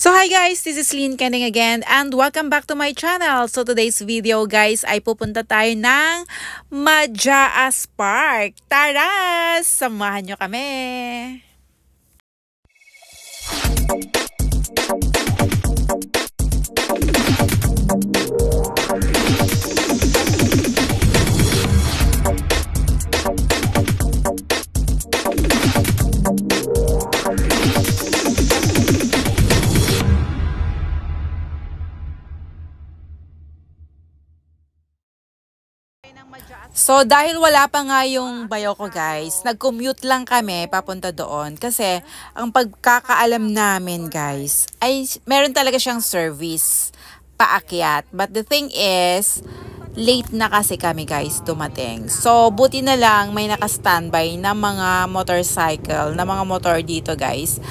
So hi guys, this is Lynn Kenning again and welcome back to my channel. So today's video guys ay pupunta tayo ng Majaas Park. Tara! Samahan nyo kami! So dahil wala pa nga yung bayo ko guys, nag-commute lang kami papunta doon kasi ang pagkakaalam namin guys ay meron talaga siyang service paakyat. But the thing is, late na kasi kami guys dumating. So buti na lang may naka-standby na mga motorcycle, na mga motor dito guys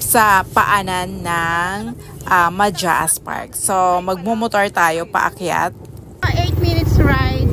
sa paanan ng Majaas Park. So magmumotor tayo paakyat. 8 minutes ride.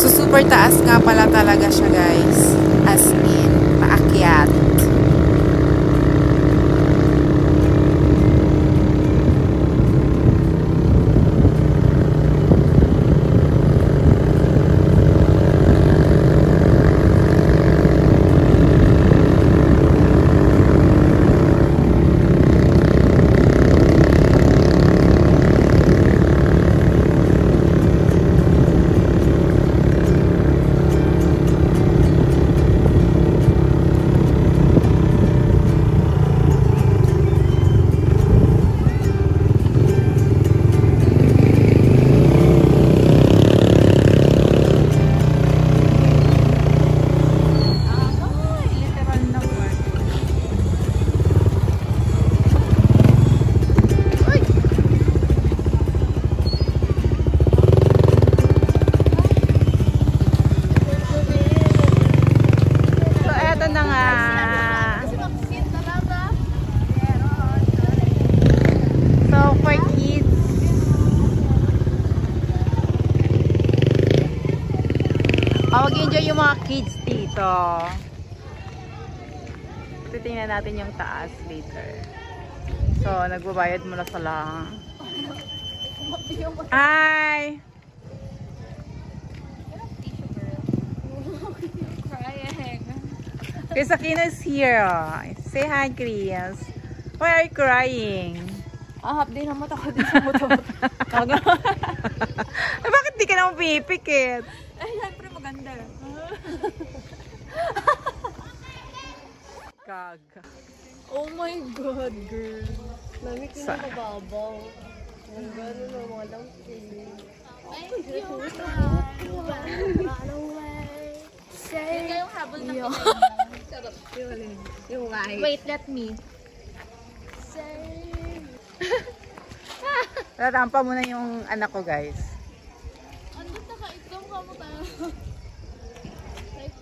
Super taas nga pala talaga siya guys, as in paakyat. Mag-enjoy yung mga kids dito. Titingnan natin yung taas later. So, nagbabayad muna sa lang. Hi! Chris Aquino is here. Say hi, Chris. Why are you crying? Ahap din ang mata ko din sa motor. Bakit di ka naman pipikit? Ay, syempre maganda. Gaga. Oh my God, girl. Lamig ko na mababaw. Ang gano'n na mga lampin. Thank you. Say yung habol na kinain. Yung white. Wait, let me. Tatampa muna yung anak ko, guys. Andun na ka, ikaw ka mo tayo. Like,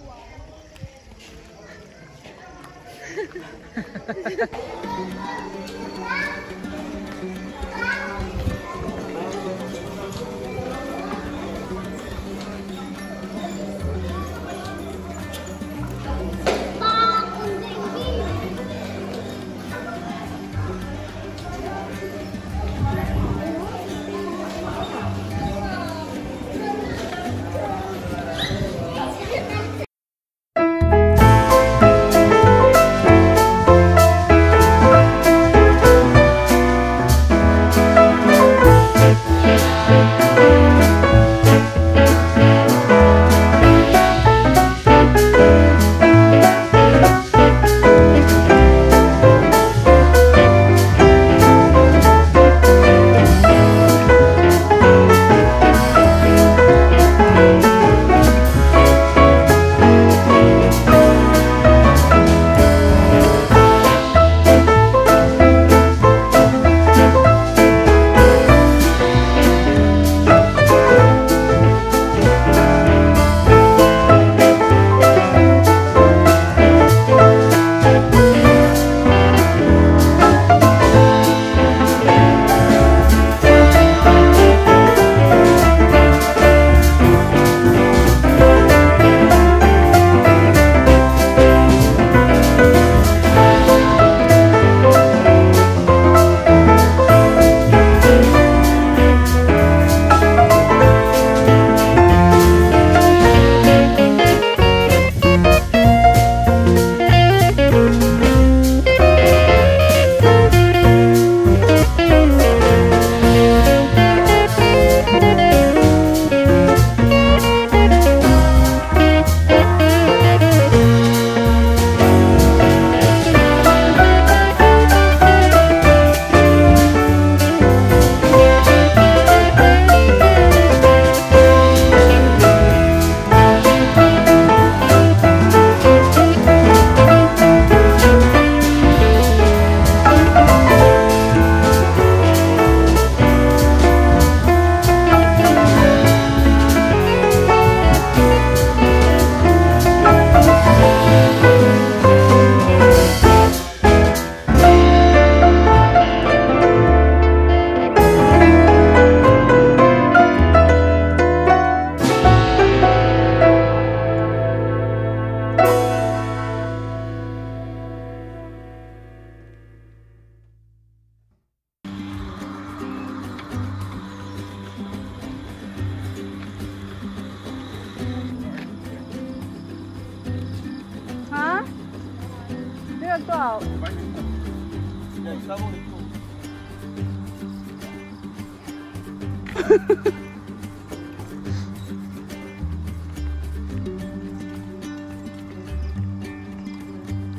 want to out.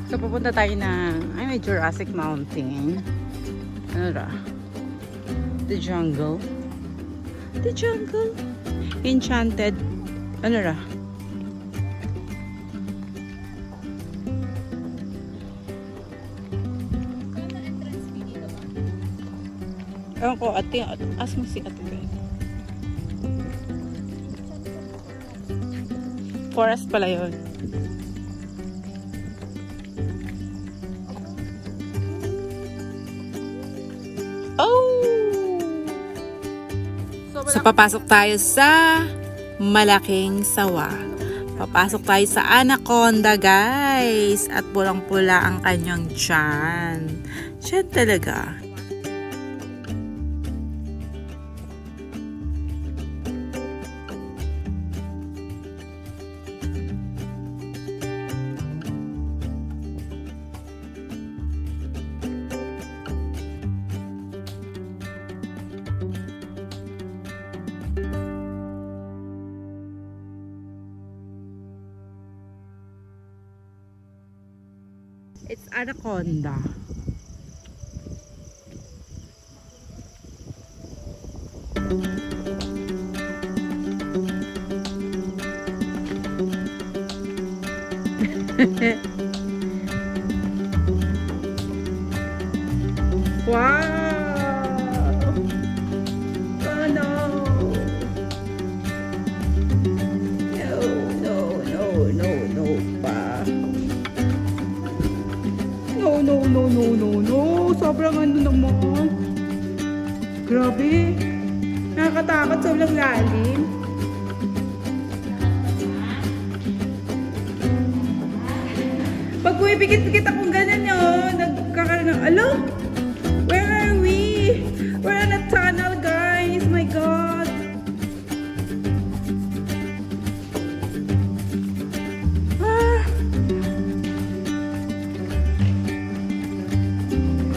So, pupunta tayo ng, may Jurassic Mountain. Ano ra? The Jungle. The Jungle. Enchanted. Ano ra? Ewan ko, ate, ask mo si ate. Forest pala yun. Oh! So, papasok tayo sa malaking sawa. Papasok tayo sa Anaconda, guys. At pulang-pula ang kanyang tiyan. Tiyan talaga. It's Anaconda. Wow! Oh no! No pa. No. Sobrang ano naman. Grabe. Nakakatakot. Sobrang lalim. Pag pumipikit-pikit akong ganyan yun, nagkakaroon ng, alo? Where are we? We're in a tunnel, guys. My God.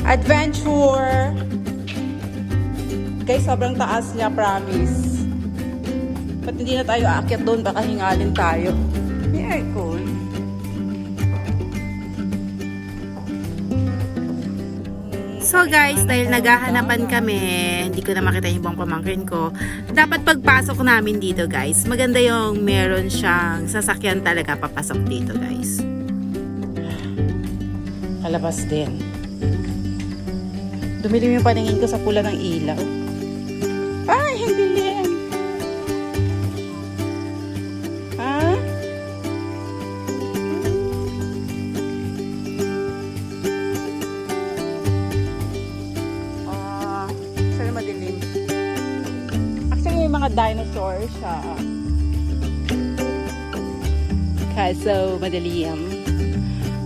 Adventure! Guys, sobrang taas niya, promise. Ba't hindi na tayo aakyat doon? Baka hingalin tayo. May aircon. So guys, dahil naghahanapan kami, hindi ko na makita yung ibang pamangkin ko. Dapat pagpasok namin dito, guys, maganda yung meron siyang sasakyan talaga papasok dito, guys. Kalabas din. Dumilim yung paningin ko sa pula ng ilaw. Ay, hindi din. Ha? Saan madilim? Actually, may mga dinosaurs siya. Kaso, madilim.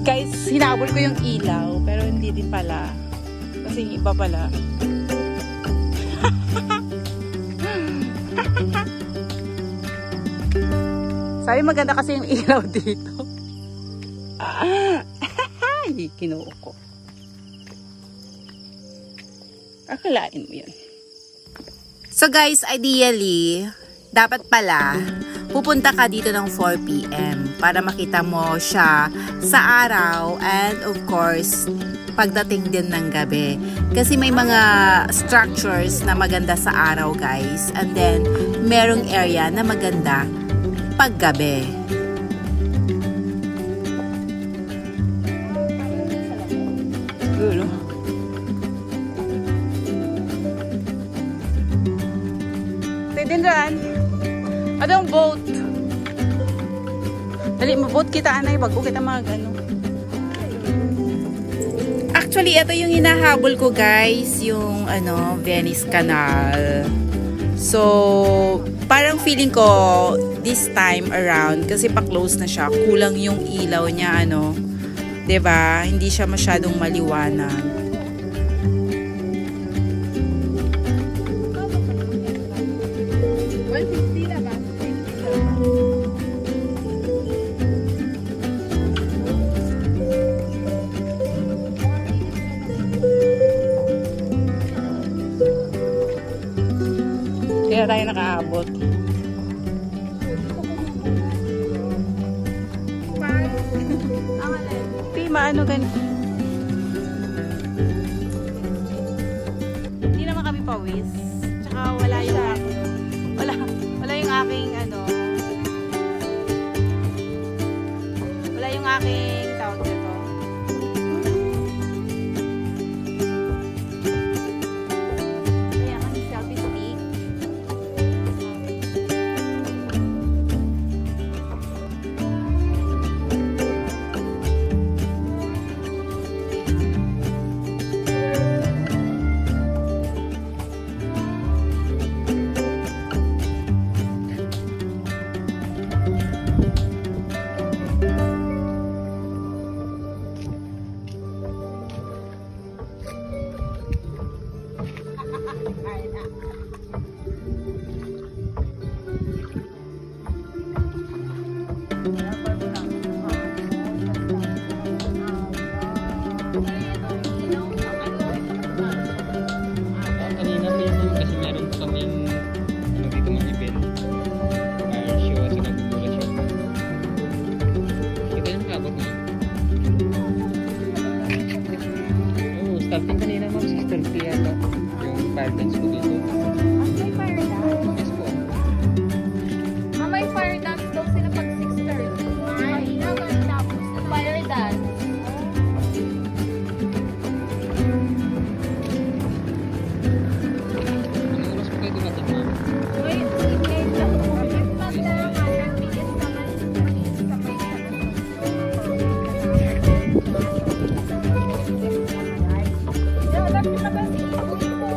Guys, hinabol ko yung ilaw, pero hindi din pala. Kasi iba pala. Sabi maganda kasi yung ilaw dito. Ay, kinuha ko. Akalain mo yun. So guys, ideally, dapat pala pupunta ka dito ng 4 PM para makita mo siya sa araw and of course pagdating din ng gabi. Kasi may mga structures na maganda sa araw, guys. And then, merong area na maganda paggabi. Siguro. Tayo din dyan. Anong boat? Dali mo boat kita, anay. Bago kita mga gano'n. Actually, ito yung hinahabol ko, guys, yung Venice Canal. So, parang feeling ko this time around kasi pa-close na siya, kulang yung ilaw niya, 'di ba? Hindi siya masyadong maliwanag. na tayo nakaabot. Maano ganito? Hindi naman kami pawis. Tsaka wala yung aking ano. Wala yung aking tawag dito. Kaya kami selfie stick. Kanina pa yun kasi meron pa kaming ano dito mga event. Fire show at nagdudula show. Kita yung kabot mo. Oo, starting kanina ma'am, 6:30 yata. Yung fire dance ko dito. May fire dance? Yes po. May fire dance daw sila pag 6:30. Ay, naman tapos fire dance. Anong oras po kayo dumating ma'am? Wait, wait lang po. If magdala ka, 10 minutes naman sa may dapat na ba si Iboy po?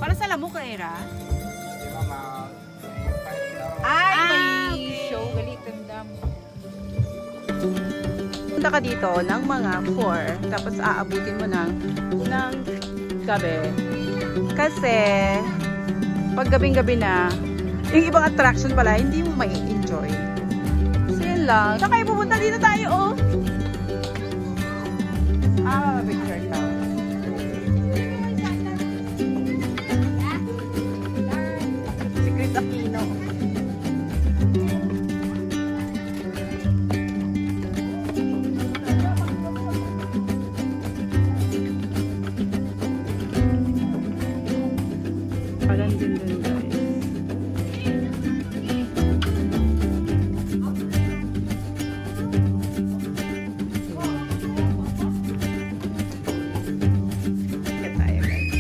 Para sa lamok ka, Era? Ay, may show. Galit, tandam. Punta ka dito ng mga 4, tapos aabutin mo ng gabi. Kasi, pag gabing-gabi na, yung ibang attraction pala, hindi mo mai-enjoy. So, yun lang. Saan kayo pupunta? Dito tayo, oh! Picture daw. Secret Aquino. Parang din dun, guys. Kaya tayo, guys.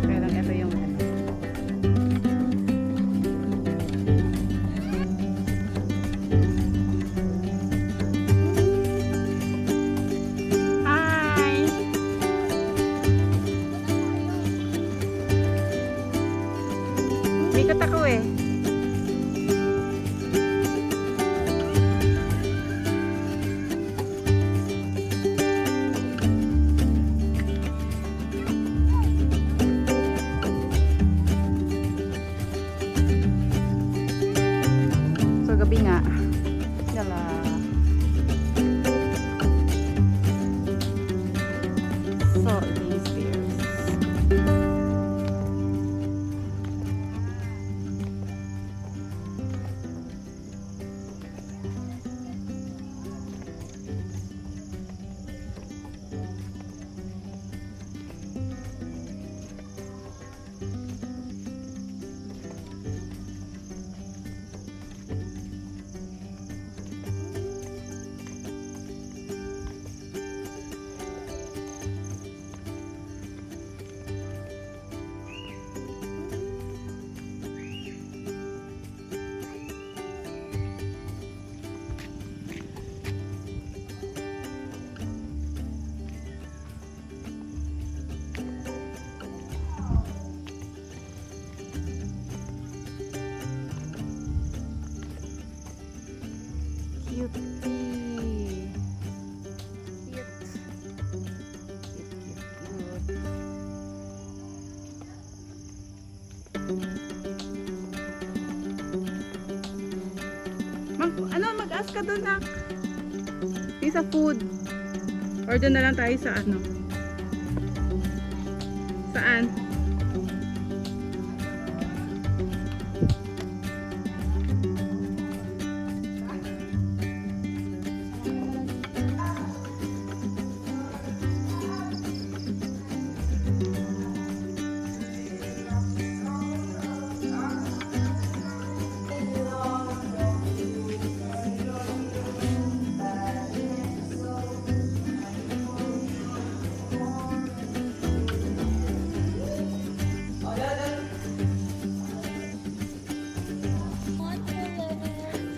Kaya lang ito yung ano. Hi! May ako eh. Mag-ask ka doon, nak. Sa food. Or doon na lang tayo sa ano. Saan?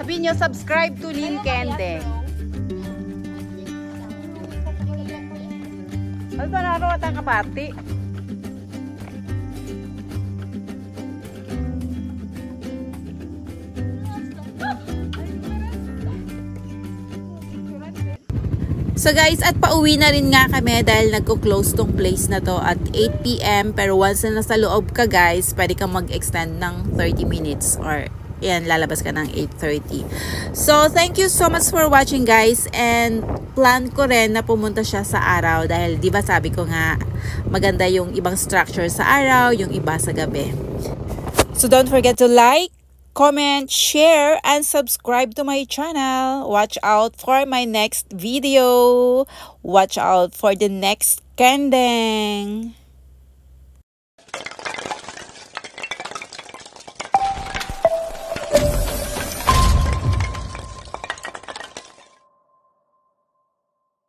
Sabihin nyo, subscribe to Lynn Kendeng. Ano ba naroon at ang kapati? So guys, at pauwi na rin nga kami dahil nagko-close tong place na to at 8 PM. Pero once na nasa loob ka guys, pwede kang mag-extend ng 30 minutes or yan, lalabas ka ng 8:30. So, thank you so much for watching guys, and plan ko rin na pumunta siya sa araw dahil di ba sabi ko nga maganda yung ibang structure sa araw, yung iba sa gabi. So, don't forget to like, comment, share, and subscribe to my channel. Watch out for my next video. Watch out for the next Kendeng.